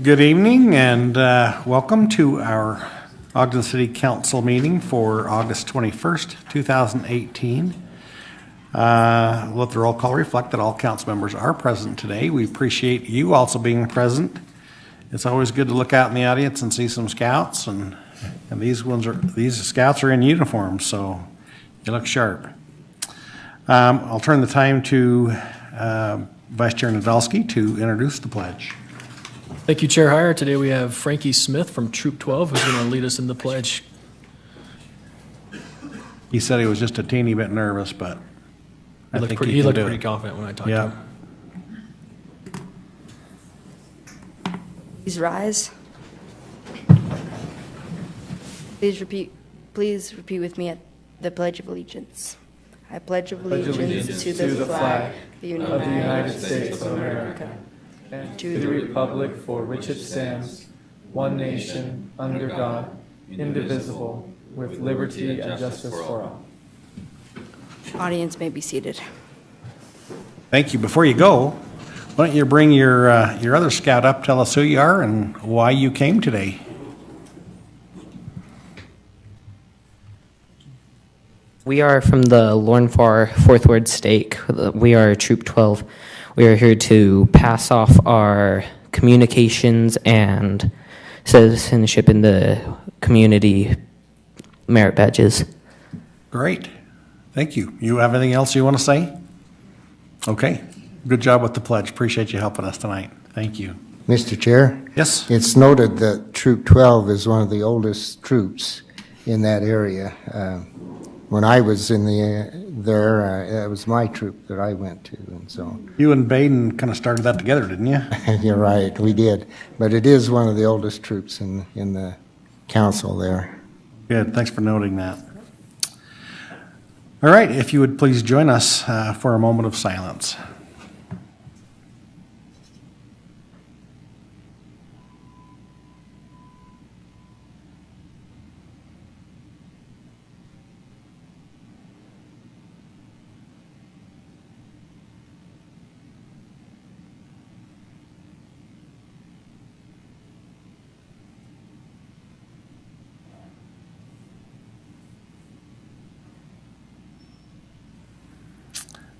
Good evening and welcome to our Ogden City Council meeting for August 21st, 2018. Let the roll call reflect that all council members are present today. We appreciate you also being present. It's always good to look out in the audience and see some scouts, and these scouts are in uniform, so you look sharp. I'll turn the time to Vice Chair Nadolski to introduce the pledge. Thank you, Chair Heyer. Today we have Frankie Smith from Troop 12 who's going to lead us in the pledge. He said he was just a teeny bit nervous, but He looked pretty confident when I talked to him. Please rise. Please repeat with me at the Pledge of Allegiance. I pledge allegiance to the flag of the United States of America, and to the republic for which it stands, one nation, under God, indivisible, with liberty and justice for all. Audience may be seated. Thank you. Before you go, why don't you bring your other scout up, tell us who you are and why you came today. We are from the Lorne Far 4th Ward Stake. We are Troop 12. We are here to pass off our communications and citizenship in the community merit badges. Great. Thank you. You have anything else you want to say? Okay. Good job with the pledge. Appreciate you helping us tonight. Thank you. Mr. Chair? Yes? It's noted that Troop 12 is one of the oldest troops in that area. When I was in there, it was my troop that I went to, and so. You and Baden kind of started that together, didn't you? You're right, we did. But it is one of the oldest troops in the council there. Good, thanks for noting that. All right, if you would please join us for a moment of silence.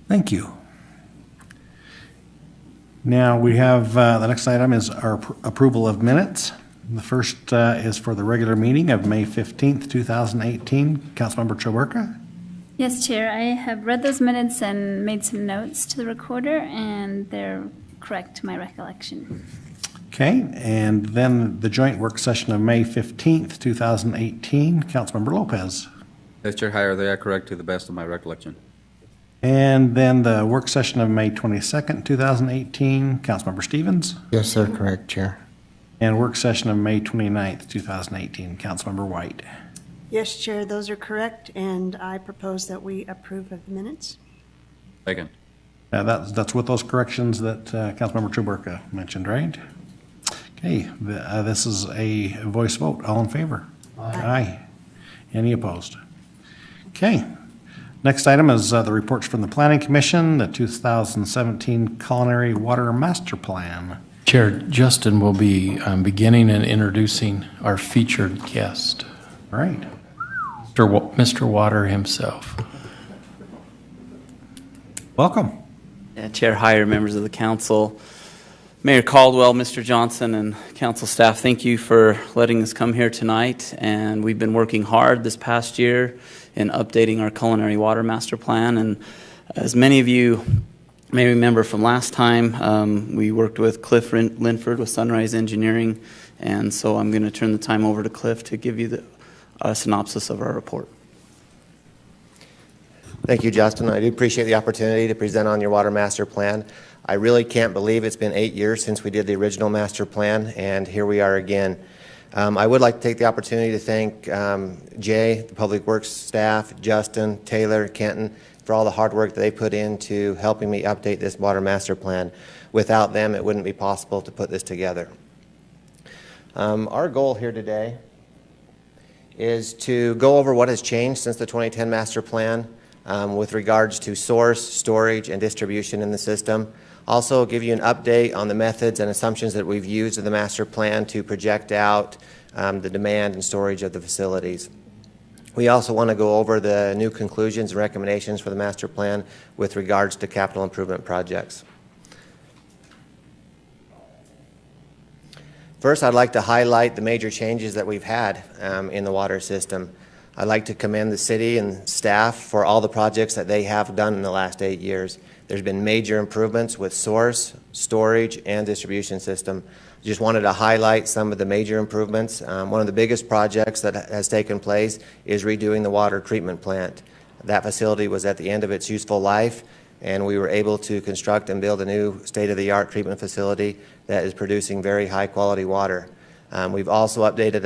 Thank you. Now we have the next item is our approval of minutes. The first is for the regular meeting of May 15th, 2018. Councilmember Choberka. Yes, Chair. I have read those minutes and made some notes to the recorder, and they're correct to my recollection. Okay, and then the joint work session of May 15th, 2018. Councilmember Lopez. Yes, Chair Heyer, they are correct to the best of my recollection. And then the work session of May 22nd, 2018, Councilmember Stevens. Yes, sir, correct, Chair. And work session of May 29th, 2018, Councilmember White. Yes, Chair, those are correct, and I propose that we approve of the minutes. Second. That's with those corrections that Councilmember Choberka mentioned, right? Okay, this is a voice vote. All in favor? Aye. Any opposed? Okay. Next item is the reports from the Planning Commission, the 2017 Culinary Water Master Plan. Chair, Justin will be beginning and introducing our featured guest. All right. Mr. Water himself. Welcome. Chair Heyer, members of the council, Mayor Caldwell, Mr. Johnson, and council staff, thank you for letting us come here tonight. And we've been working hard this past year in updating our culinary water master plan. And as many of you may remember from last time, we worked with Cliff Linford with Sunrise Engineering. And so I'm going to turn the time over to Cliff to give you a synopsis of our report. Thank you, Justin. I do appreciate the opportunity to present on your water master plan. I really can't believe it's been 8 years since we did the original master plan, and here we are again. I would like to take the opportunity to thank Jay, the Public Works staff, Justin, Taylor, Kenton, for all the hard work that they put into helping me update this water master plan. Without them, it wouldn't be possible to put this together. Our goal here today is to go over what has changed since the 2010 master plan with regards to source, storage, and distribution in the system. Also give you an update on the methods and assumptions that we've used in the master plan to project out the demand and storage of the facilities. We also want to go over the new conclusions and recommendations for the master plan with regards to capital improvement projects. First, I'd like to highlight the major changes that we've had in the water system. I'd like to commend the city and staff for all the projects that they have done in the last 8 years. There's been major improvements with source, storage, and distribution system. Just wanted to highlight some of the major improvements. One of the biggest projects that has taken place is redoing the water treatment plant. That facility was at the end of its useful life, and we were able to construct and build a new state-of-the-art treatment facility that is producing very high-quality water. We've also updated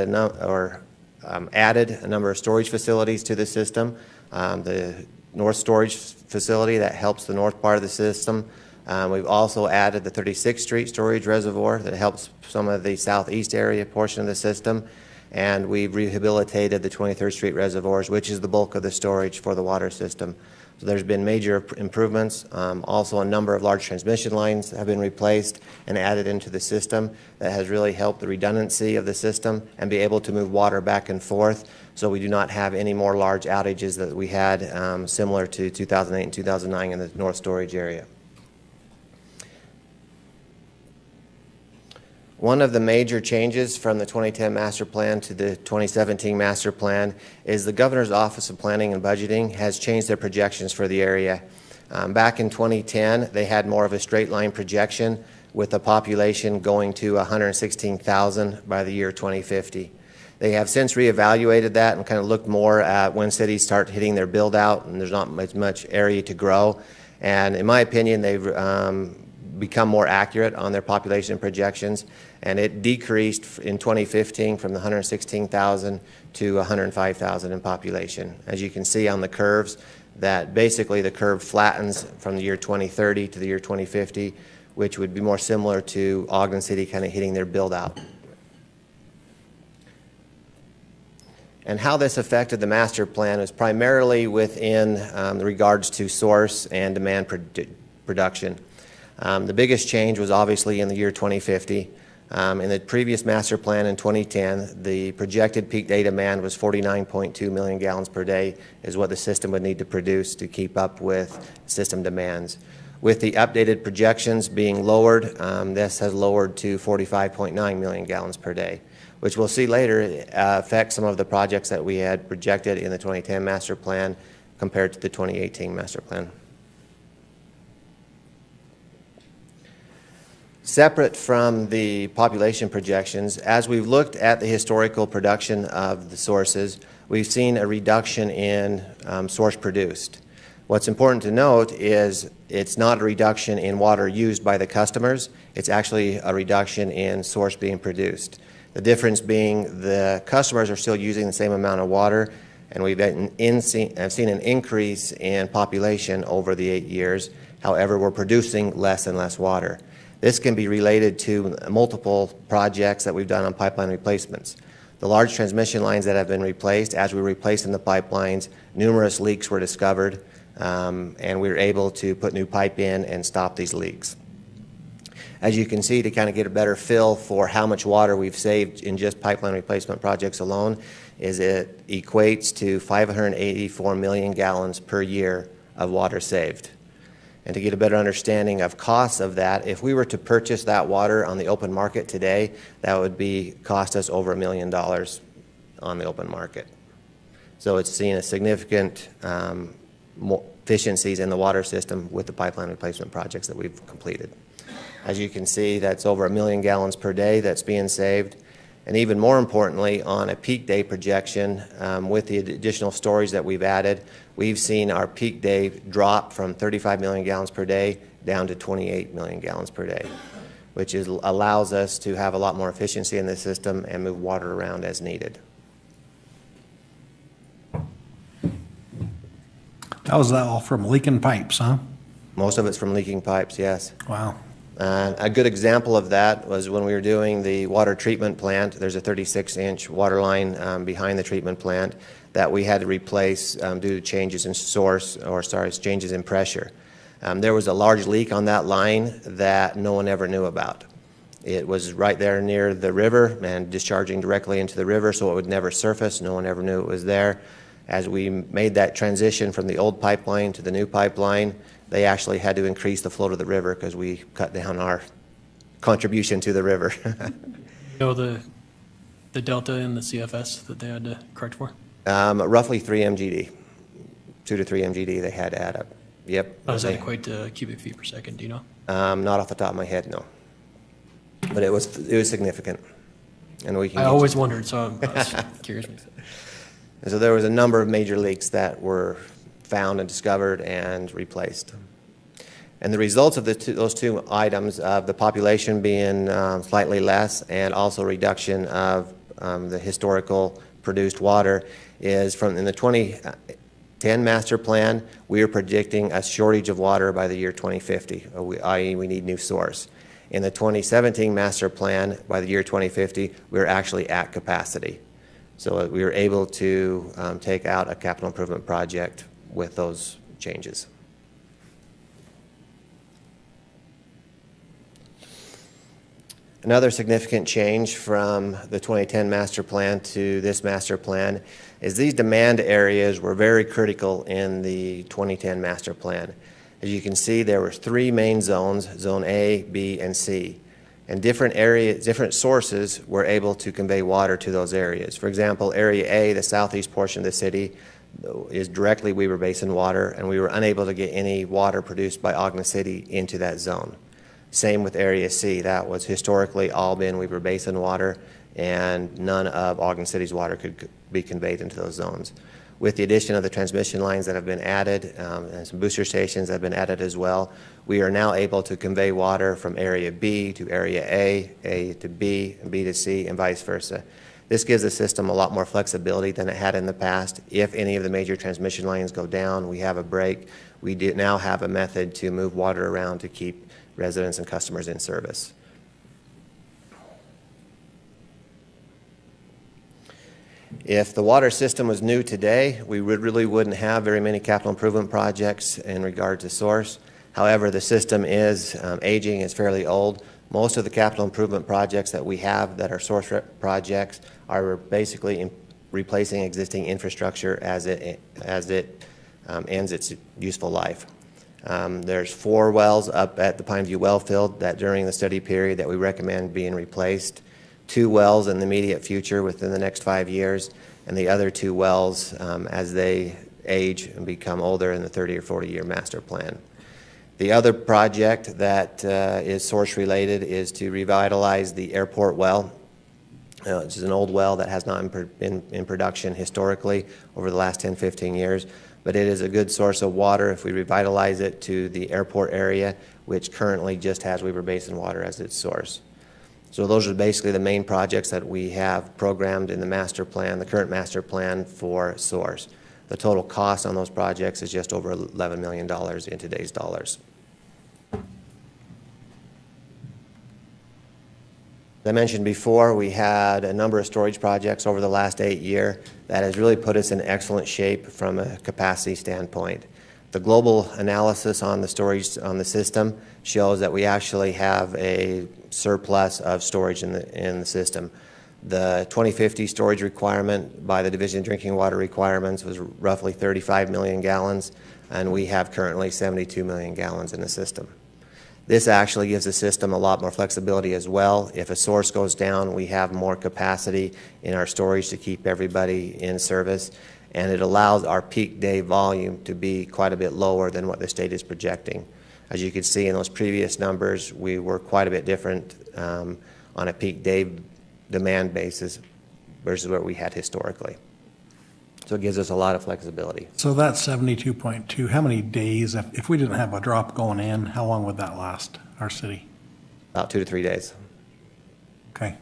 added a number of storage facilities to the system. The north storage facility that helps the north part of the system. We've also added the 36th Street storage reservoir that helps some of the southeast area portion of the system. And we've rehabilitated the 23rd Street reservoirs, which is the bulk of the storage for the water system. So there's been major improvements. Also, a number of large transmission lines have been replaced and added into the system. That has really helped the redundancy of the system and be able to move water back and forth, so we do not have any more large outages that we had similar to 2008 and 2009 in the north storage area. One of the major changes from the 2010 master plan to the 2017 master plan is the Governor's Office of Planning and Budgeting has changed their projections for the area. Back in 2010, they had more of a straight line projection with the population going to 116,000 by the year 2050. They have since reevaluated that and kind of looked more at when cities start hitting their build out and there's not much area to grow. And in my opinion, they've become more accurate on their population projections, and it decreased in 2015 from the 116,000 to 105,000 in population. As you can see on the curves, that basically the curve flattens from the year 2030 to the year 2050, which would be more similar to Ogden City kind of hitting their build out. And how this affected the master plan is primarily within regards to source and demand production. The biggest change was obviously in the year 2050. In the previous master plan in 2010, the projected peak day demand was 49.2 million gallons per day is what the system would need to produce to keep up with system demands. With the updated projections being lowered, this has lowered to 45.9 million gallons per day, which we'll see later affect some of the projects that we had projected in the 2010 master plan compared to the 2018 master plan. Separate from the population projections, as we've looked at the historical production of the sources, we've seen a reduction in source produced. What's important to note is it's not a reduction in water used by the customers, it's actually a reduction in source being produced. The difference being the customers are still using the same amount of water, and we've seen an increase in population over the 8 years. However, we're producing less and less water. This can be related to multiple projects that we've done on pipeline replacements. The large transmission lines that have been replaced, as we were replacing the pipelines, numerous leaks were discovered, and we were able to put new pipe in and stop these leaks. As you can see, to kind of get a better feel for how much water we've saved in just pipeline replacement projects alone, is it equates to 584 million gallons per year of water saved. And to get a better understanding of costs of that, if we were to purchase that water on the open market today, that would cost us over $1 million on the open market. So it's seen a significant efficiencies in the water system with the pipeline replacement projects that we've completed. As you can see, that's over 1 million gallons per day that's being saved. And even more importantly, on a peak day projection, with the additional storage that we've added, we've seen our peak day drop from 35 million gallons per day down to 28 million gallons per day, which allows us to have a lot more efficiency in the system and move water around as needed. That was all from leaking pipes, huh? Most of it's from leaking pipes, yes. Wow. A good example of that was when we were doing the water treatment plant. There's a 36-inch water line behind the treatment plant that we had to replace due to changes in changes in pressure. There was a large leak on that line that no one ever knew about. It was right there near the river and discharging directly into the river, so it would never surface. No one ever knew it was there. As we made that transition from the old pipeline to the new pipeline, they actually had to increase the flow to the river because we cut down our contribution to the river. The delta in the CFS that they had to correct for? Roughly 3 MGD, 2 to 3 MGD they had to add up. Yep. How does that equate to cubic feet per second? Do you know? Not off the top of my head, no. But it was significant, and we can. I always wondered, so I was curious. And so there was a number of major leaks that were found and discovered and replaced. And the results of those two items, of the population being slightly less and also reduction of the historical produced water, is from in the 2010 master plan, we are predicting a shortage of water by the year 2050, i.e. we need new source. In the 2017 master plan, by the year 2050, we're actually at capacity. So we were able to take out a capital improvement project with those changes. Another significant change from the 2010 master plan to this master plan is these demand areas were very critical in the 2010 master plan. As you can see, there were 3 main zones, Zone A, B, and C. And different areas, different sources were able to convey water to those areas. For example, Area A, the southeast portion of the city, is directly Weber Basin water, and we were unable to get any water produced by Ogden City into that zone. Same with Area C. That was historically all been Weber Basin water, and none of Ogden City's water could be conveyed into those zones. With the addition of the transmission lines that have been added and some booster stations that have been added as well, we are now able to convey water from Area B to Area A to B, and B to C, and vice versa. This gives the system a lot more flexibility than it had in the past. If any of the major transmission lines go down, we have a break. We now have a method to move water around to keep residents and customers in service. If the water system was new today, we really wouldn't have very many capital improvement projects in regard to source. However, the system is aging, it's fairly old. Most of the capital improvement projects that we have that are source projects are basically replacing existing infrastructure as it ends its useful life. There's 4 wells up at the Pineview well field that during the study period that we recommend being replaced. 2 wells in the immediate future within the next 5 years, and the other 2 wells as they age and become older in the 30 or 40 year master plan. The other project that is source related is to revitalize the airport well. Which is an old well that has not been in production historically over the last 10-15 years, but it is a good source of water if we revitalize it to the airport area, which currently just has Weber Basin water as its source. So those are basically the main projects that we have programmed in the master plan, the current master plan for source. The total cost on those projects is just over $11 million in today's dollars. As I mentioned before, we had a number of storage projects over the last 8 years that has really put us in excellent shape from a capacity standpoint. The global analysis on the storage on the system shows that we actually have a surplus of storage in the system. The 2050 storage requirement by the Division of Drinking Water Requirements was roughly 35 million gallons, and we have currently 72 million gallons in the system. This actually gives the system a lot more flexibility as well. If a source goes down, we have more capacity in our storage to keep everybody in service, and it allows our peak day volume to be quite a bit lower than what the state is projecting. As you can see in those previous numbers, we were quite a bit different on a peak day demand basis versus what we had historically. So it gives us a lot of flexibility. So that's 72.2. How many days, if we didn't have a drop going in, how long would that last our city? About 2 to 3 days. Okay.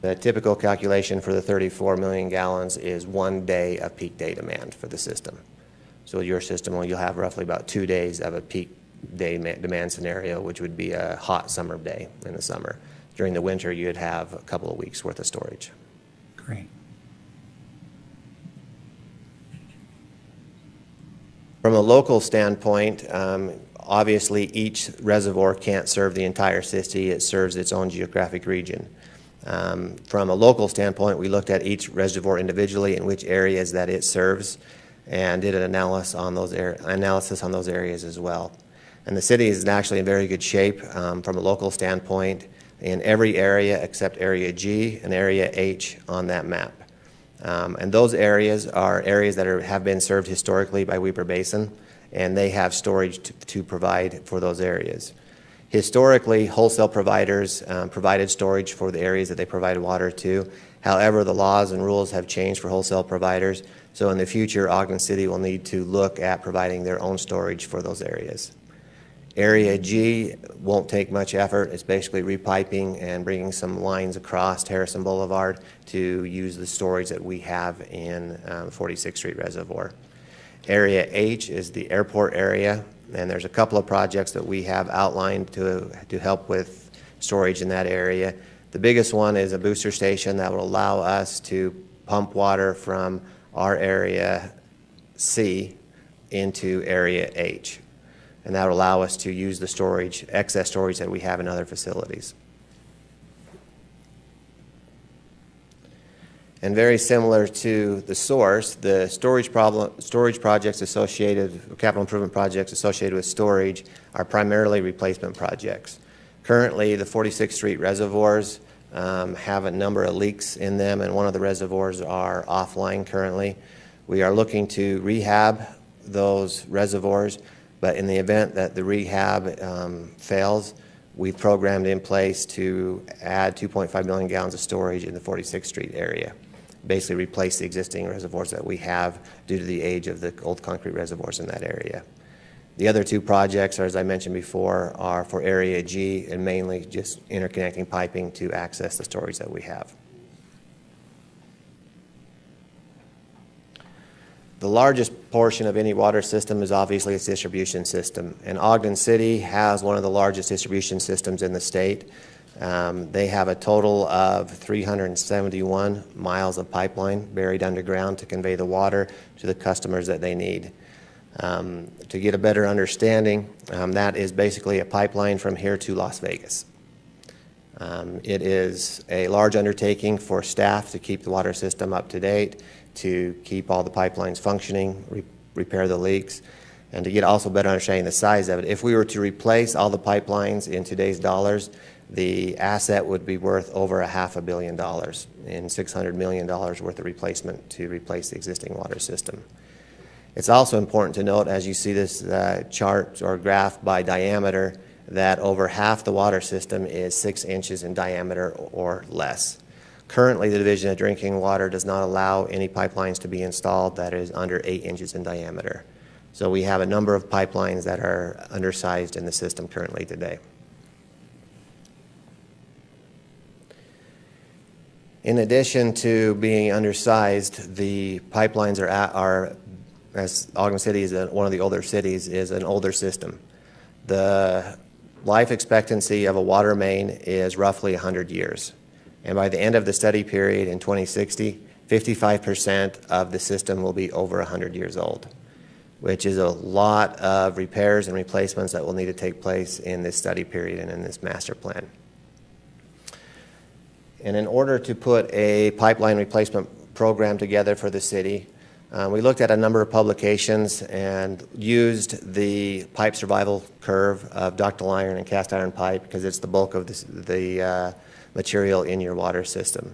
The typical calculation for the 34 million gallons is 1 day of peak day demand for the system. So your system, you'll have roughly about 2 days of a peak day demand scenario, which would be a hot summer day in the summer. During the winter, you'd have a couple of weeks worth of storage. Great. From a local standpoint, obviously each reservoir can't serve the entire city. It serves its own geographic region. From a local standpoint, we looked at each reservoir individually and which areas that it serves and did an analysis on those areas as well. And the city is actually in very good shape from a local standpoint in every area except Area G and Area H on that map. And those areas are areas that have been served historically by Weber Basin, and they have storage to provide for those areas. Historically, wholesale providers provided storage for the areas that they provided water to. However, the laws and rules have changed for wholesale providers, so in the future, Ogden City will need to look at providing their own storage for those areas. Area G won't take much effort. It's basically repiping and bringing some lines across Harrison Boulevard to use the storage that we have in 46th Street Reservoir. Area H is the airport area, and there's a couple of projects that we have outlined to help with storage in that area. The biggest one is a booster station that will allow us to pump water from our area C into area H. And that will allow us to use the storage, excess storage that we have in other facilities. And very similar to the source, the storage projects associated, capital improvement projects associated with storage are primarily replacement projects. Currently, the 46th Street reservoirs have a number of leaks in them, and one of the reservoirs are offline currently. We are looking to rehab those reservoirs, but in the event that the rehab fails, we've programmed in place to add 2.5 million gallons of storage in the 46th Street area. Basically replace the existing reservoirs that we have due to the age of the old concrete reservoirs in that area. The other two projects, as I mentioned before, are for Area G and mainly just interconnecting piping to access the storage that we have. The largest portion of any water system is obviously its distribution system, and Ogden City has one of the largest distribution systems in the state. They have a total of 371 miles of pipeline buried underground to convey the water to the customers that they need. To get a better understanding, that is basically a pipeline from here to Las Vegas. It is a large undertaking for staff to keep the water system up to date, to keep all the pipelines functioning, repair the leaks, and to get also better understanding the size of it. If we were to replace all the pipelines in today's dollars, the asset would be worth over $500 million and $600 million worth of replacement to replace the existing water system. It's also important to note, as you see this chart or graph by diameter, that over half the water system is 6 inches in diameter or less. Currently, the Division of Drinking Water does not allow any pipelines to be installed that is under 8 inches in diameter. So we have a number of pipelines that are undersized in the system currently today. In addition to being undersized, the pipelines are as Ogden City is one of the older cities, is an older system. The life expectancy of a water main is roughly 100 years. And by the end of the study period in 2060, 55% of the system will be over 100 years old, which is a lot of repairs and replacements that will need to take place in this study period and in this master plan. And in order to put a pipeline replacement program together for the city, we looked at a number of publications and used the pipe survival curve of ductile iron and cast iron pipe because it's the bulk of the material in your water system.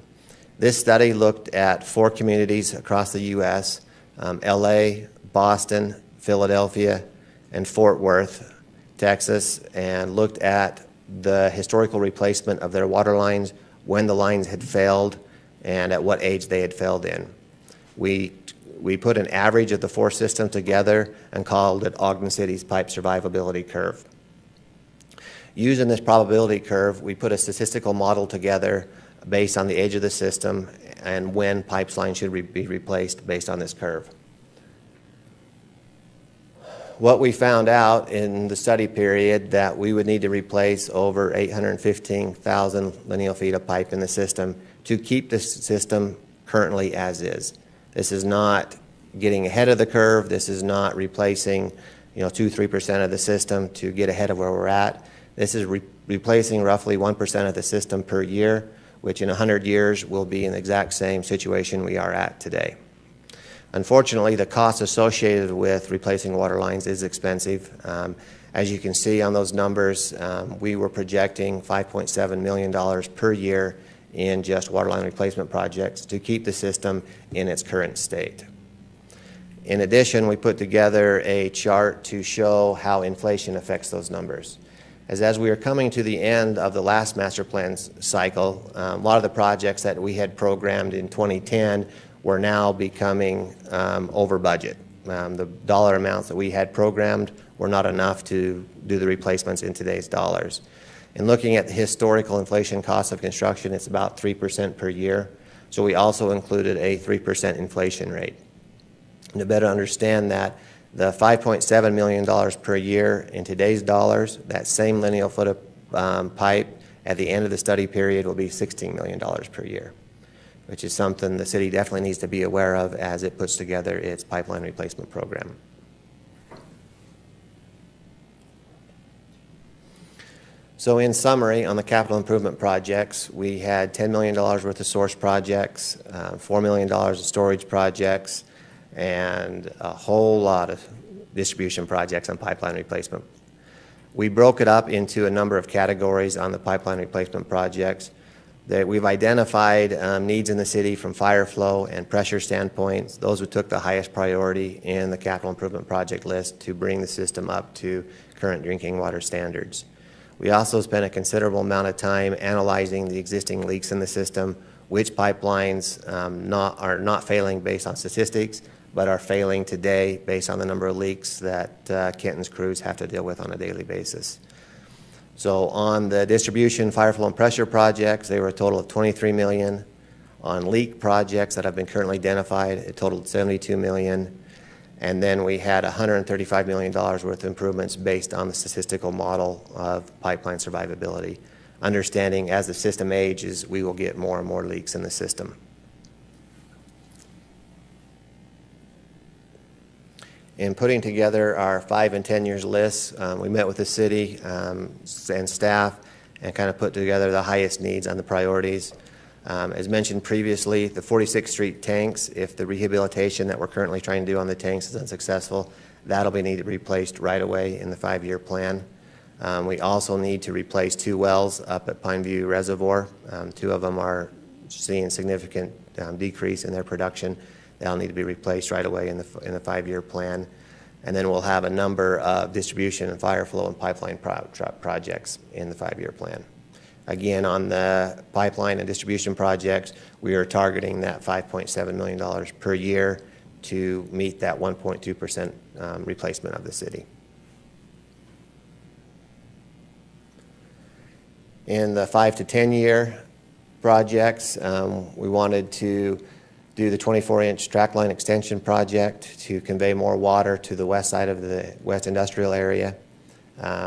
This study looked at 4 communities across the U.S., LA, Boston, Philadelphia, and Fort Worth, Texas, and looked at the historical replacement of their water lines, when the lines had failed, and at what age they had failed in. We put an average of the 4 systems together and called it Ogden City's pipe survivability curve. Using this probability curve, we put a statistical model together based on the age of the system and when pipelines should be replaced based on this curve. What we found out in the study period that we would need to replace over 815,000 lineal feet of pipe in the system to keep the system currently as is. This is not getting ahead of the curve. This is not replacing 2-3% of the system to get ahead of where we're at. This is replacing roughly 1% of the system per year, which in 100 years will be in the exact same situation we are at today. Unfortunately, the cost associated with replacing water lines is expensive. As you can see on those numbers, we were projecting $5.7 million per year in just water line replacement projects to keep the system in its current state. In addition, we put together a chart to show how inflation affects those numbers. As we are coming to the end of the last master plan cycle, a lot of the projects that we had programmed in 2010 were now becoming over budget. The dollar amounts that we had programmed were not enough to do the replacements in today's dollars. In looking at the historical inflation cost of construction, it's about 3% per year. So we also included a 3% inflation rate. And to better understand that, the $5.7 million per year in today's dollars, that same lineal foot of pipe at the end of the study period will be $16 million per year, which is something the city definitely needs to be aware of as it puts together its pipeline replacement program. So in summary, on the capital improvement projects, we had $10 million worth of source projects, $4 million of storage projects, and a whole lot of distribution projects on pipeline replacement. We broke it up into a number of categories on the pipeline replacement projects. That we've identified needs in the city from fire flow and pressure standpoints. Those who took the highest priority in the capital improvement project list to bring the system up to current drinking water standards. We also spent a considerable amount of time analyzing the existing leaks in the system, which pipelines are not failing based on statistics, but are failing today based on the number of leaks that Kenton's crews have to deal with on a daily basis. So on the distribution, fire flow, and pressure projects, they were a total of $23 million. On leak projects that have been currently identified, it totaled $72 million. And then we had $135 million worth of improvements based on the statistical model of pipeline survivability. Understanding as the system ages, we will get more and more leaks in the system. In putting together our 5 and 10 years lists, we met with the city and staff and kind of put together the highest needs on the priorities. As mentioned previously, the 46th Street tanks, if the rehabilitation that we're currently trying to do on the tanks is unsuccessful, that'll be needed replaced right away in the 5-year plan. We also need to replace 2 wells up at Pineview Reservoir. 2 of them are seeing significant decrease in their production. They'll need to be replaced right away in the 5-year plan. And then we'll have a number of distribution and fire flow and pipeline projects in the 5-year plan. Again, on the pipeline and distribution projects, we are targeting that $5.7 million per year to meet that 1.2% replacement of the city. In the 5 to 10 year projects, we wanted to do the 24-inch track line extension project to convey more water to the west side of the West Industrial area.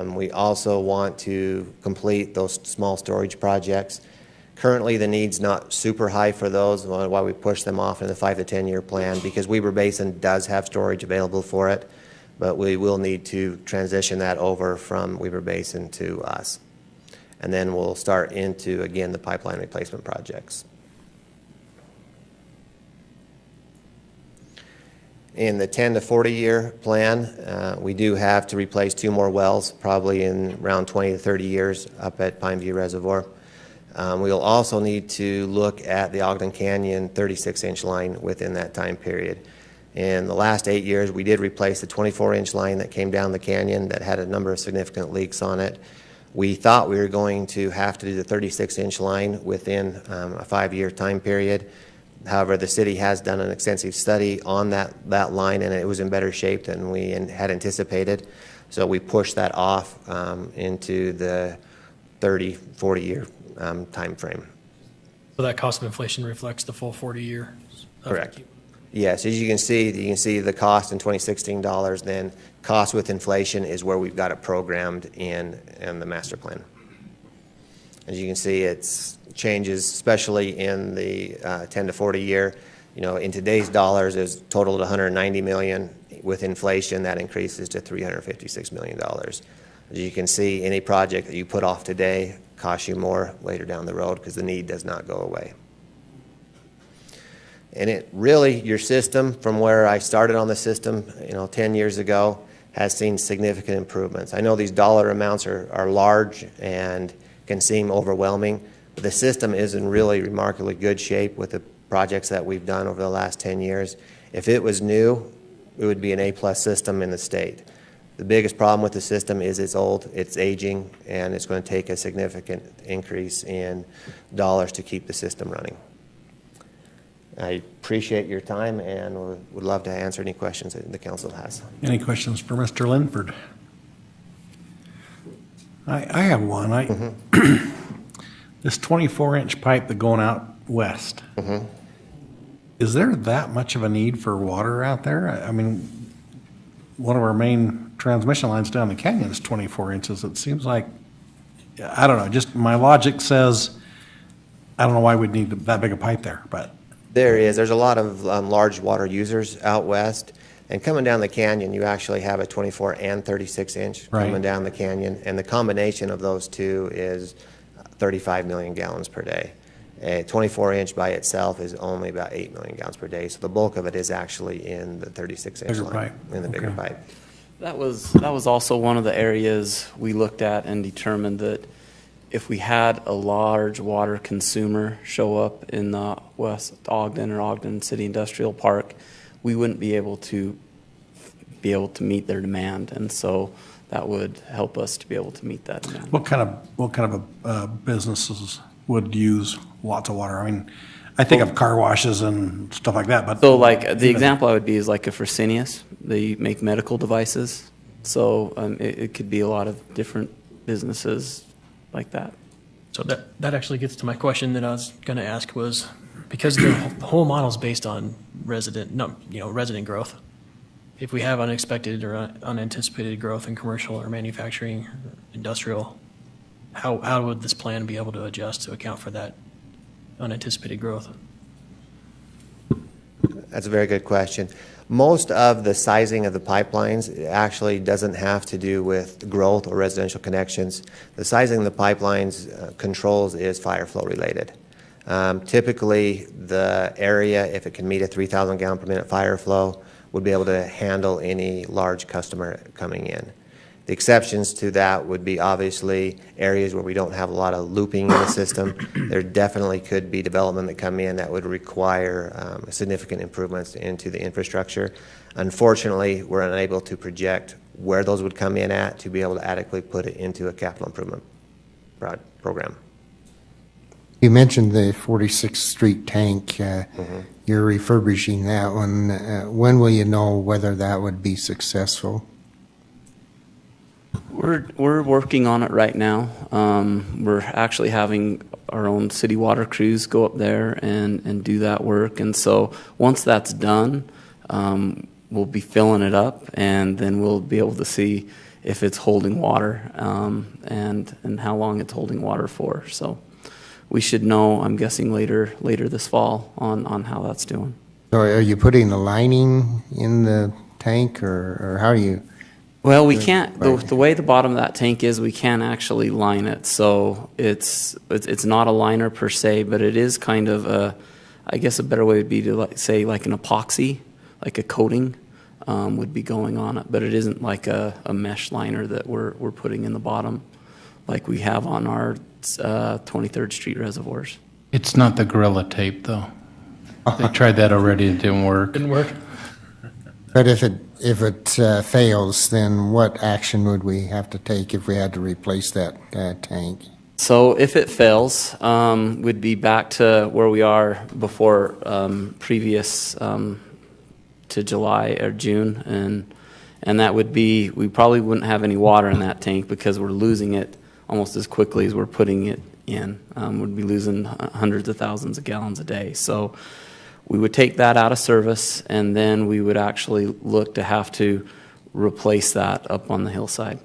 We also want to complete those small storage projects. Currently, the need's not super high for those, why we push them off in the 5 to 10 year plan, because Weber Basin does have storage available for it, but we will need to transition that over from Weber Basin to us. And then we'll start into, again, the pipeline replacement projects. In the 10 to 40 year plan, we do have to replace 2 more wells, probably in around 20 to 30 years up at Pineview Reservoir. We'll also need to look at the Ogden Canyon 36-inch line within that time period. In the last 8 years, we did replace the 24-inch line that came down the canyon that had a number of significant leaks on it. We thought we were going to have to do the 36-inch line within a 5-year time period. However, the city has done an extensive study on that line, and it was in better shape than we had anticipated. So we pushed that off into the 30, 40-year time frame. So that cost of inflation reflects the full 40 year? Correct. Yes, as you can see the cost in 2016 dollars, then cost with inflation is where we've got it programmed in the master plan. As you can see, it's changes, especially in the 10 to 40 year. In today's dollars, is totaled $190 million. With inflation, that increases to $356 million. As you can see, any project that you put off today costs you more later down the road because the need does not go away. And it really, your system, from where I started on the system, 10 years ago, has seen significant improvements. I know these dollar amounts are large and can seem overwhelming, but the system is in really remarkably good shape with the projects that we've done over the last 10 years. If it was new, it would be an A-plus system in the state. The biggest problem with the system is it's old, it's aging, and it's going to take a significant increase in dollars to keep the system running. I appreciate your time and would love to answer any questions that the council has. Any questions for Mr. Linford? I have one. This 24-inch pipe that going out west, is there that much of a need for water out there? I mean, one of our main transmission lines down the canyon is 24 inches. It seems like, I don't know, just my logic says, I don't know why we'd need that big a pipe there, but. There's a lot of large water users out west, and coming down the canyon, you actually have a 24 and 36 inch coming down the canyon, and the combination of those two is 35 million gallons per day. A 24 inch by itself is only about 8 million gallons per day, so the bulk of it is actually in the 36 inch line, in the bigger pipe. That was also one of the areas we looked at and determined that if we had a large water consumer show up in the West Ogden or Ogden City Industrial Park, we wouldn't be able to meet their demand, and so that would help us to be able to meet that demand. What kind of businesses would use lots of water? I mean, I think of car washes and stuff like that, but so like the example I would be is like a Fresenius. They make medical devices, so it could be a lot of different businesses like that. So that actually gets to my question that I was going to ask was, because the whole model is based on resident growth. If we have unexpected or unanticipated growth in commercial or manufacturing, or industrial, how would this plan be able to adjust to account for that unanticipated growth? That's a very good question. Most of the sizing of the pipelines actually doesn't have to do with growth or residential connections. The sizing of the pipelines controls is fire flow related. Typically, the area, if it can meet a 3,000 gallon per minute fire flow, would be able to handle any large customer coming in. The exceptions to that would be obviously areas where we don't have a lot of looping in the system. There definitely could be development that come in that would require significant improvements into the infrastructure. Unfortunately, we're unable to project where those would come in at to be able to adequately put it into a capital improvement program. You mentioned the 46th Street tank. You're refurbishing that one. When will you know whether that would be successful? We're working on it right now. We're actually having our own city water crews go up there and do that work. And so once that's done, we'll be filling it up, and then we'll be able to see if it's holding water and how long it's holding water for. So we should know, I'm guessing, later this fall on how that's doing. So are you putting the lining in the tank, or how are you? Well, we can't. The way the bottom of that tank is, we can't actually line it. So it's not a liner per se, but it is kind of I guess a better way would be to say like an epoxy, like a coating would be going on it. But it isn't like a mesh liner that we're putting in the bottom like we have on our 23rd Street reservoirs. It's not the Gorilla Tape, though. They tried that already. It didn't work. Didn't work. But if it fails, then what action would we have to take if we had to replace that tank? So if it fails, we'd be back to where we are before previous to July or June, and that would be, we probably wouldn't have any water in that tank because we're losing it almost as quickly as we're putting it in. We'd be losing hundreds of thousands of gallons a day. So we would take that out of service, and then we would actually look to have to replace that up on the hillside.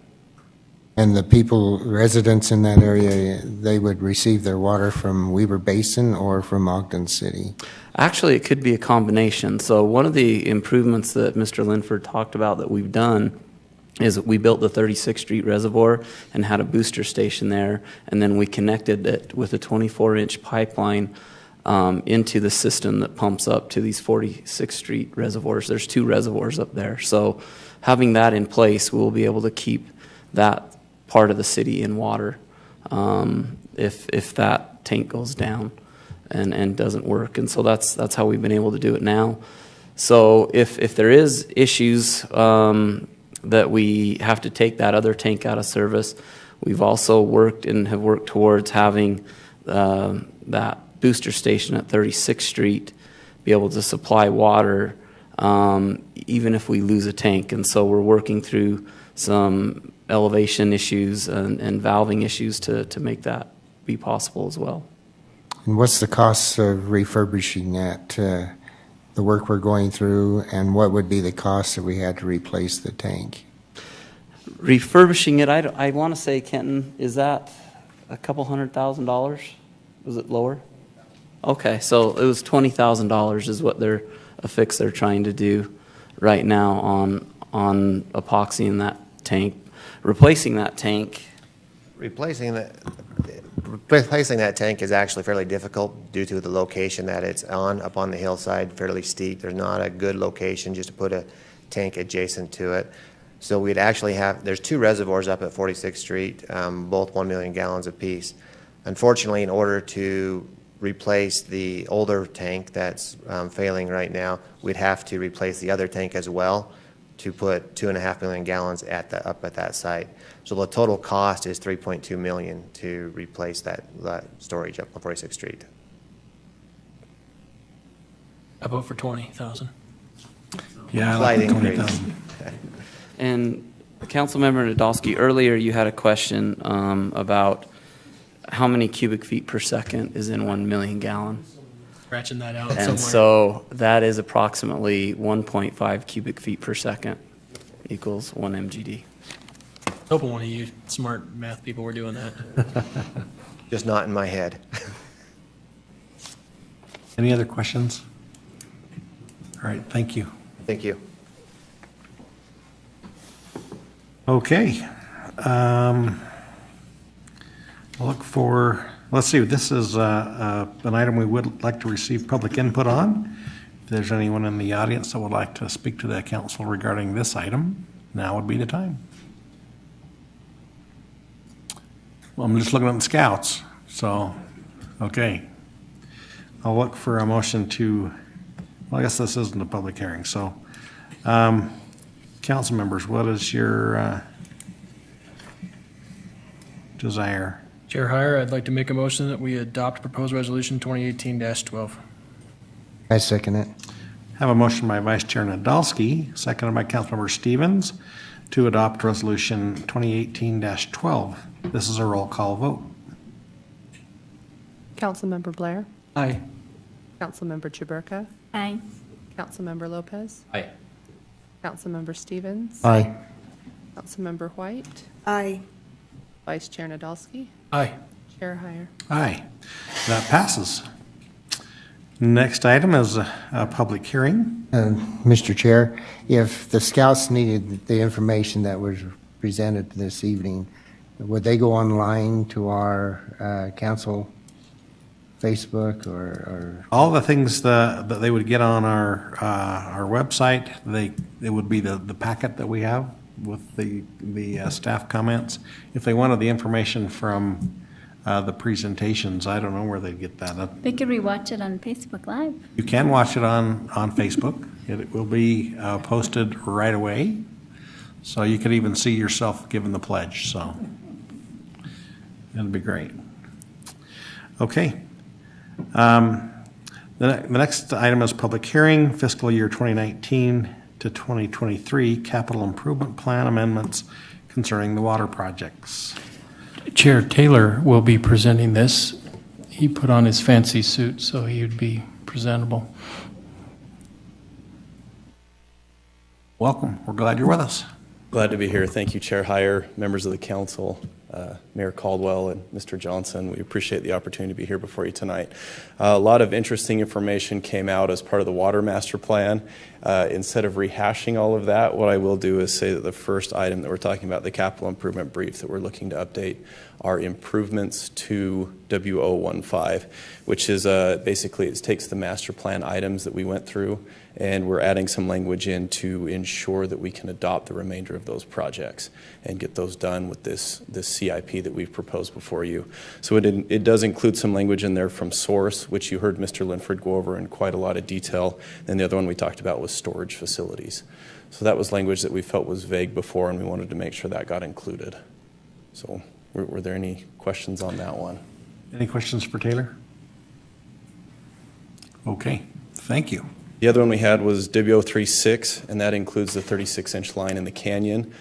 And the people, residents in that area, they would receive their water from Weber Basin or from Ogden City? Actually, it could be a combination. So one of the improvements that Mr. Linford talked about that we've done is that we built the 36th Street Reservoir and had a booster station there, and then we connected it with a 24-inch pipeline into the system that pumps up to these 46th Street reservoirs. There's 2 reservoirs up there. So having that in place, we'll be able to keep that part of the city in water if that tank goes down and doesn't work. And so that's how we've been able to do it now. So if there is issues that we have to take that other tank out of service, we've also worked and have worked towards having that booster station at 36th Street be able to supply water even if we lose a tank. And so we're working through some elevation issues and valving issues to make that be possible as well. And what's the cost of refurbishing that, the work we're going through, and what would be the cost if we had to replace the tank? Refurbishing it, I want to say, Kenton, is that a couple $100,000? Was it lower? Okay, so it was $20,000 is what they're trying to do right now on epoxying that tank. Replacing that tank. Replacing that tank is actually fairly difficult due to the location that it's on, up on the hillside, fairly steep. There's not a good location just to put a tank adjacent to it. So we'd actually there's 2 reservoirs up at 46th Street, both 1 million gallons apiece. Unfortunately, in order to replace the older tank that's failing right now, we'd have to replace the other tank as well to put 2.5 million gallons up at that site. So the total cost is $3.2 million to replace that storage up on 46th Street. I vote for 20,000. Yeah, I Slight like increase. 20,000. And Councilmember Nadolski, earlier you had a question about how many cubic feet per second is in 1 million gallon. Scratching that out And somewhere. so that is approximately 1.5 cubic feet per second equals 1 MGD. Hoping one of you smart math people were doing that. Just not in my head. Any other questions? All right, thank you. Thank you. Okay. Look for, let's see, this is an item we would like to receive public input on. If there's anyone in the audience that would like to speak to the council regarding this item, now would be the time. Well, I'm just looking at the scouts, so, okay. I'll look for a motion to, well, I guess this isn't a public hearing, so, council members, what is your desire? Chair Heyer, I'd like to make a motion that we adopt proposed resolution 2018-12. I second it. Have a motion by Vice Chair Nadolski, seconded by Councilmember Stevens, to adopt resolution 2018-12. This is a roll call vote. Councilmember Blair? Aye. Councilmember Chaburka? Aye. Councilmember Lopez? Aye. Councilmember Stevens? Aye. Councilmember White? Aye. Vice Chair Nadolski? Aye. Chair Heyer? Aye. That passes. Next item is a public hearing. Mr. Chair, if the scouts needed the information that was presented this evening, would they go online to our council Facebook or? All the things that they would get on our website, it would be the packet that we have with the staff comments. If they wanted the information from the presentations, I don't know where they'd get that. We could rewatch it on Facebook Live. You can watch it on Facebook. It will be posted right away. So you could even see yourself giving the pledge, so it'll be great. Okay. The next item is public hearing, fiscal year 2019 to 2023 capital improvement plan amendments concerning the water projects. Chair Taylor will be presenting this. He put on his fancy suit, so he would be presentable. Welcome. We're glad you're with us. Glad to be here. Thank you, Chair Heyer, members of the council, Mayor Caldwell, and Mr. Johnson. We appreciate the opportunity to be here before you tonight. A lot of interesting information came out as part of the Water Master Plan. Instead of rehashing all of that, what I will do is say that the first item that we're talking about, the capital improvement brief that we're looking to update, are improvements to W015, which is basically it takes the master plan items that we went through, and we're adding some language in to ensure that we can adopt the remainder of those projects and get those done with this CIP that we've proposed before you. So it does include some language in there from Source, which you heard Mr. Linford go over in quite a lot of detail. And the other one we talked about was storage facilities. So that was language that we felt was vague before, and we wanted to make sure that got included. So were there any questions on that one? Any questions for Taylor? Okay, thank you. The other one we had was W036, and that includes the 36-inch line in the canyon.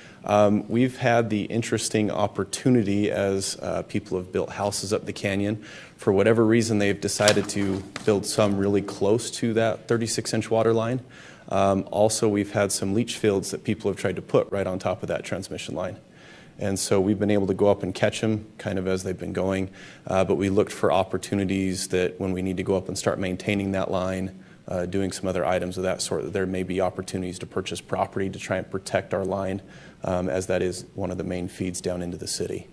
We've had the interesting opportunity as people have built houses up the canyon. For whatever reason, they've decided to build some really close to that 36-inch water line. Also, we've had some leach fields that people have tried to put right on top of that transmission line. And so we've been able to go up and catch them kind of as they've been going. But we looked for opportunities that when we need to go up and start maintaining that line, doing some other items of that sort, that there may be opportunities to purchase property to try and protect our line, as that is one of the main feeds down into the city.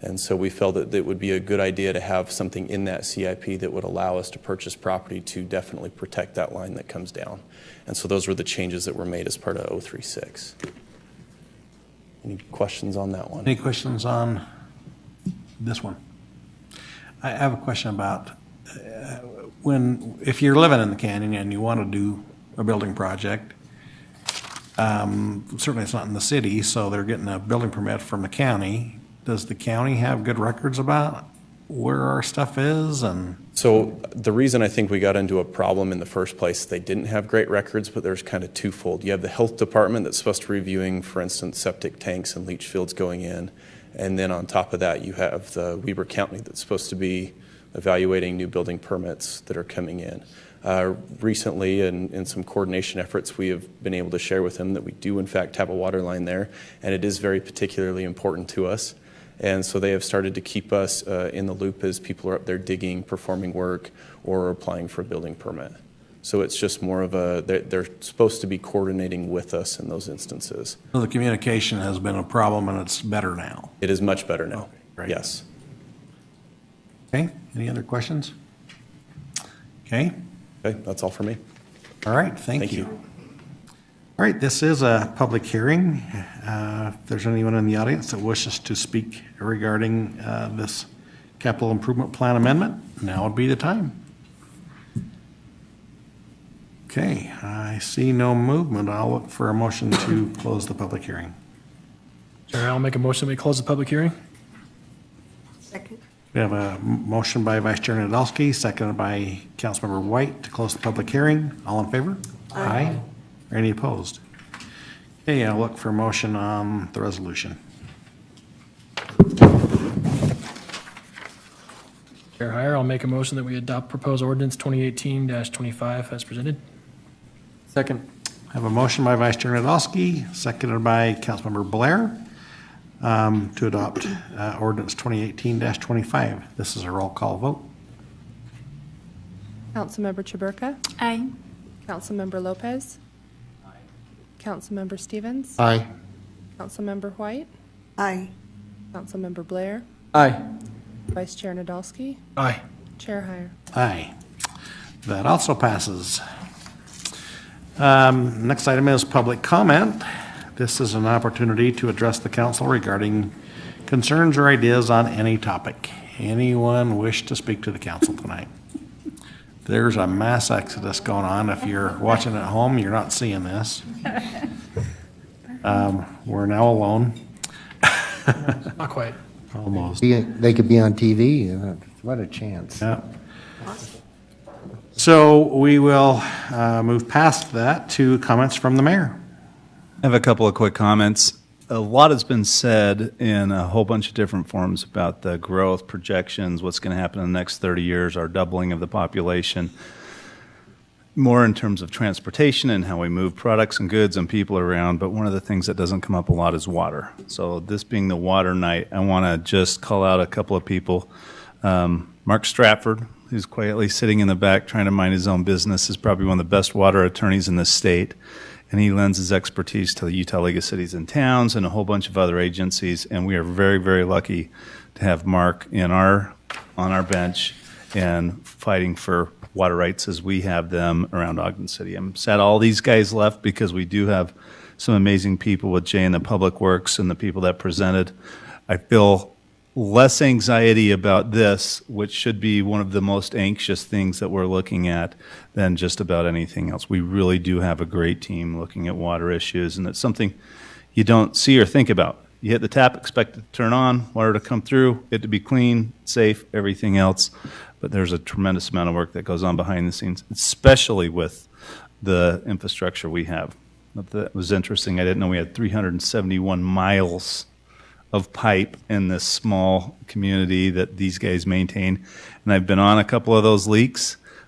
And so we felt that it would be a good idea to have something in that CIP that would allow us to purchase property to definitely protect that line that comes down. And so those were the changes that were made as part of 036. Any questions on that one? Any questions on this one? I have a question about if you're living in the canyon and you want to do a building project, certainly it's not in the city, so they're getting a building permit from the county. Does the county have good records about where our stuff is? And so the reason I think we got into a problem in the first place, they didn't have great records, but there's kind of twofold. You have the health department that's supposed to be reviewing, for instance, septic tanks and leach fields going in. And then on top of that, you have the Weber County that's supposed to be evaluating new building permits that are coming in. Recently, in some coordination efforts, we have been able to share with them that we do, in fact, have a water line there, and it is very particularly important to us. And so they have started to keep us in the loop as people are up there digging, performing work, or applying for a building permit. So it's just more of they're supposed to be coordinating with us in those instances. So the communication has been a problem, and it's better now. It is much better now. Okay, great. Yes. Okay, any other questions? Okay. Okay, that's all for me. All right, thank you. All right, this is a public hearing. If there's anyone in the audience that wishes to speak regarding this capital improvement plan amendment, now would be the time. Okay, I see no movement. I'll look for a motion to close the public hearing. Chair, I'll make a motion that we close the public hearing. Second. We have a motion by Vice Chair Nadolski, seconded by Councilmember White to close the public hearing. All in favor? Aye. Any opposed? Okay, I'll look for a motion on the resolution. Chair Heyer, I'll make a motion that we adopt proposed ordinance 2018-25 as presented. Second. I have a motion by Vice Chair Nadolski, seconded by Councilmember Blair, to adopt ordinance 2018-25. This is a roll call vote. Councilmember Chaburka? Aye. Councilmember Lopez? Aye. Councilmember Stevens? Aye. Councilmember White? Aye. Councilmember Blair? Aye. Vice Chair Nadolski? Aye. Chair Heyer? Aye. That also passes. Next item is public comment. This is an opportunity to address the council regarding concerns or ideas on any topic. Anyone wish to speak to the council tonight? There's a mass exodus going on. If you're watching at home, you're not seeing this. We're now alone. Not quite. Almost. They could be on TV. What a chance. Yeah. So we will move past that to comments from the mayor. I have a couple of quick comments. A lot has been said in a whole bunch of different forms about the growth projections, what's going to happen in the next 30 years, our doubling of the population. more in terms of transportation and how we move products and goods and people around, but one of the things that doesn't come up a lot is water. So this being the water night, I want to just call out a couple of people. Mark Stratford, who's quietly sitting in the back trying to mind his own business, is probably one of the best water attorneys in the state, and he lends his expertise to the Utah League of Cities and Towns and a whole bunch of other agencies, and we are very, very lucky to have Mark on our bench and fighting for water rights as we have them around Ogden City. I'm sad all these guys left because we do have some amazing people with Jay in the Public Works and the people that presented. I feel less anxiety about this, which should be one of the most anxious things that we're looking at, than just about anything else. We really do have a great team looking at water issues, and it's something you don't see or think about. You hit the tap, expect it to turn on, water to come through, it to be clean, safe, everything else. But there's a tremendous amount of work that goes on behind the scenes, especially with the infrastructure we have. That was interesting. I didn't know we had 371 miles of pipe in this small community that these guys maintain. And I've been on a couple of those leak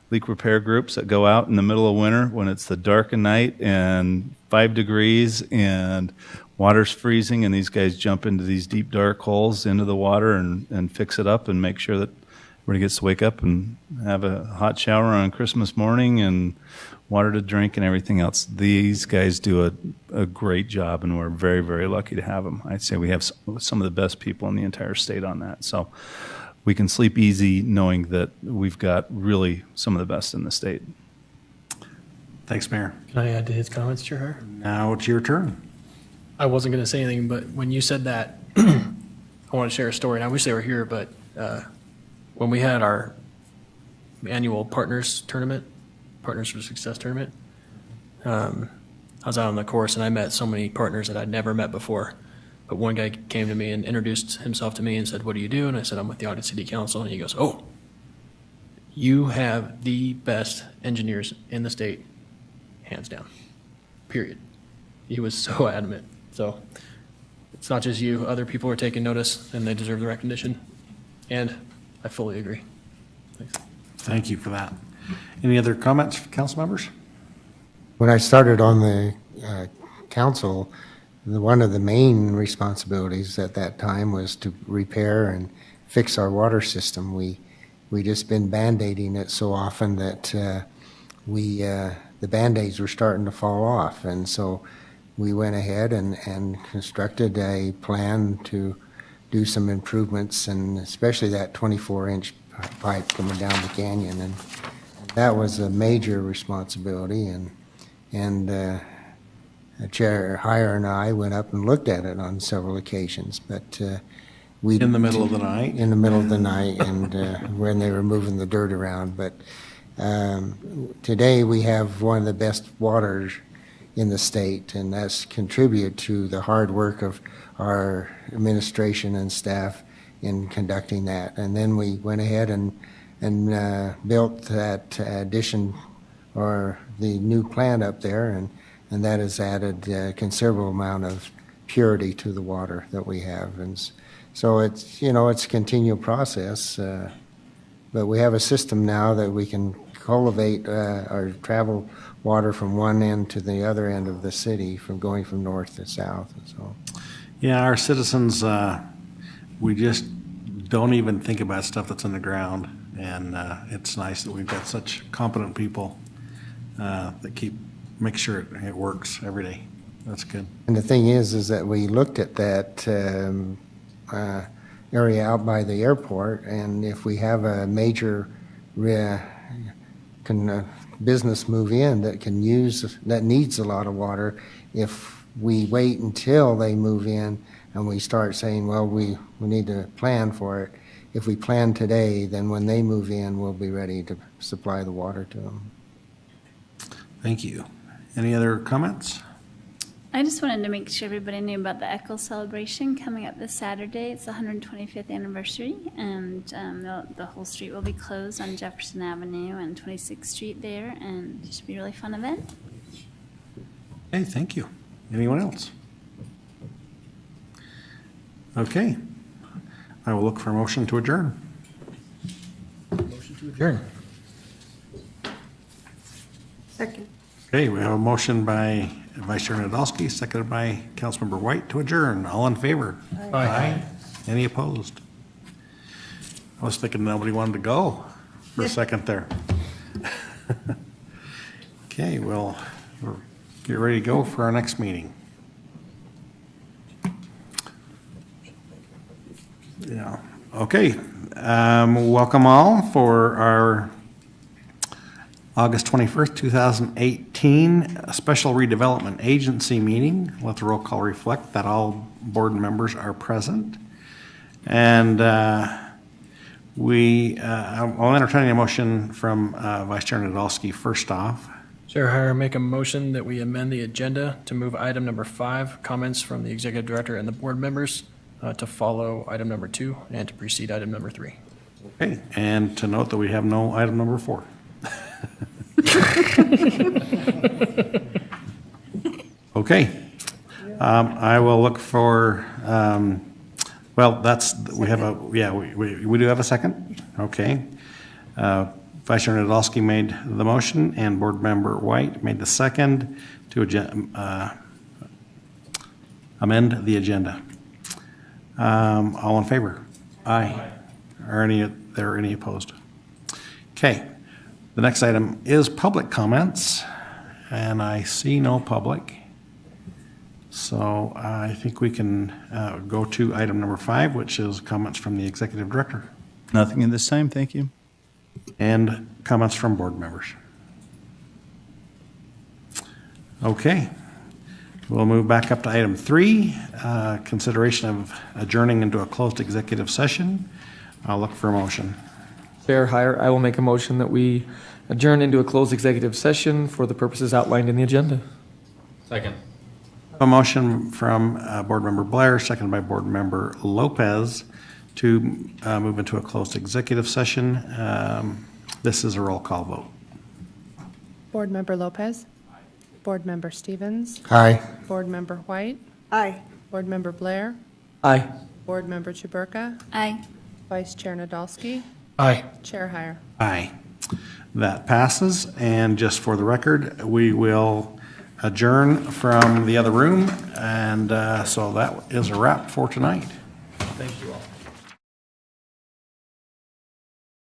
repair groups that go out in the middle of winter when it's the dark of night and 5 degrees and water's freezing, and these guys jump into these deep, dark holes into the water and fix it up and make sure that everybody gets to wake up and have a hot shower on Christmas morning and water to drink and everything else. These guys do a great job, and we're very, very lucky to have them. I'd say we have some of the best people in the entire state on that. So we can sleep easy knowing that we've got really some of the best in the state. Thanks, Mayor. Can I add to his comments, Chair Hire? Now it's your turn. I wasn't going to say anything, but when you said that, I want to share a story, and I wish they were here, but when we had our annual Partners Tournament, Partners for Success Tournament, I was out on the course, and I met so many partners that I'd never met before. But one guy came to me and introduced himself to me and said, "What do you do?" And I said, "I'm with the Ogden City Council." And he goes, "Oh, you have the best engineers in the state, hands down, period." He was so adamant. So it's not just you. Other people are taking notice, and they deserve the recognition. And I fully agree. Thanks. Thank you for that. Any other comments, council members? When I started on the council, one of the main responsibilities at that time was to repair and fix our water system. We just been band-aiding it so often that the band-aids were starting to fall off, and so we went ahead and constructed a plan to do some improvements, and especially that 24-inch pipe coming down the canyon, and that was a major responsibility, and Chair Hire and I went up and looked at it on several occasions, but we in the middle of the night. In the middle of the night, and when they were moving the dirt around. But today we have one of the best waters in the state, and that's contributed to the hard work of our administration and staff in conducting that. And then we went ahead and built that addition or the new plant up there, and that has added a considerable amount of purity to the water that we have. And so it's, it's a continual process, but we have a system now that we can cultivate or travel water from one end to the other end of the city, from going from north to south. And so, yeah, our citizens, we just don't even think about stuff that's in the ground, and it's nice that we've got such competent people that make sure it works every day. That's good. And the thing is that we looked at that area out by the airport, and if we have a major business move in that needs a lot of water, if we wait until they move in and we start saying, well, we need to plan for it, if we plan today, then when they move in, we'll be ready to supply the water to them. Thank you. Any other comments? I just wanted to make sure everybody knew about the Echo celebration coming up this Saturday. It's the 125th anniversary, and the whole street will be closed on Jefferson Avenue and 26th Street there, and it should be a really fun event. Hey, thank you. Anyone else? Okay. I will look for a motion to adjourn. Motion to adjourn. Second. Okay, we have a motion by Vice Chair Nadolski, seconded by Councilmember White to adjourn. All in favor? Aye. Any opposed? I was thinking nobody wanted to go for a second there. Okay, well, we'll get ready to go for our next meeting. Yeah, okay. Welcome all for our August 21st, 2018 Special Redevelopment Agency meeting. Let the roll call reflect that all board members are present. And I'll entertain a motion from Vice Chair Nadolski first off. Chair Heyer, make a motion that we amend the agenda to move item number 5, comments from the executive director and the board members, to follow item number 2 and to precede item number 3. Okay, and to note that we have no item number 4. Okay. I will look for, well, we do have a second. Okay. Vice Chair Nadolski made the motion and Board Member White made the second to amend the agenda. All in favor? Aye. Are there any opposed? Okay. The next item is public comments, and I see no public. So I think we can go to item number 5, which is comments from the executive director. Nothing in this time, thank you. And comments from board members. Okay. We'll move back up to item 3, consideration of adjourning into a closed executive session. I'll look for a motion. Chair Heyer, I will make a motion that we adjourn into a closed executive session for the purposes outlined in the agenda. Second. A motion from Board Member Blair, seconded by Board Member Lopez, to move into a closed executive session. This is a roll call vote. Board Member Lopez. Board Member Stevens. Aye. Board Member White. Aye. Board Member Blair. Aye. Board Member Chuburka. Aye. Vice Chair Nadolski. Aye. Chair Heyer. Aye. That passes. And just for the record, we will adjourn from the other room. And so that is a wrap for tonight. Thank you all.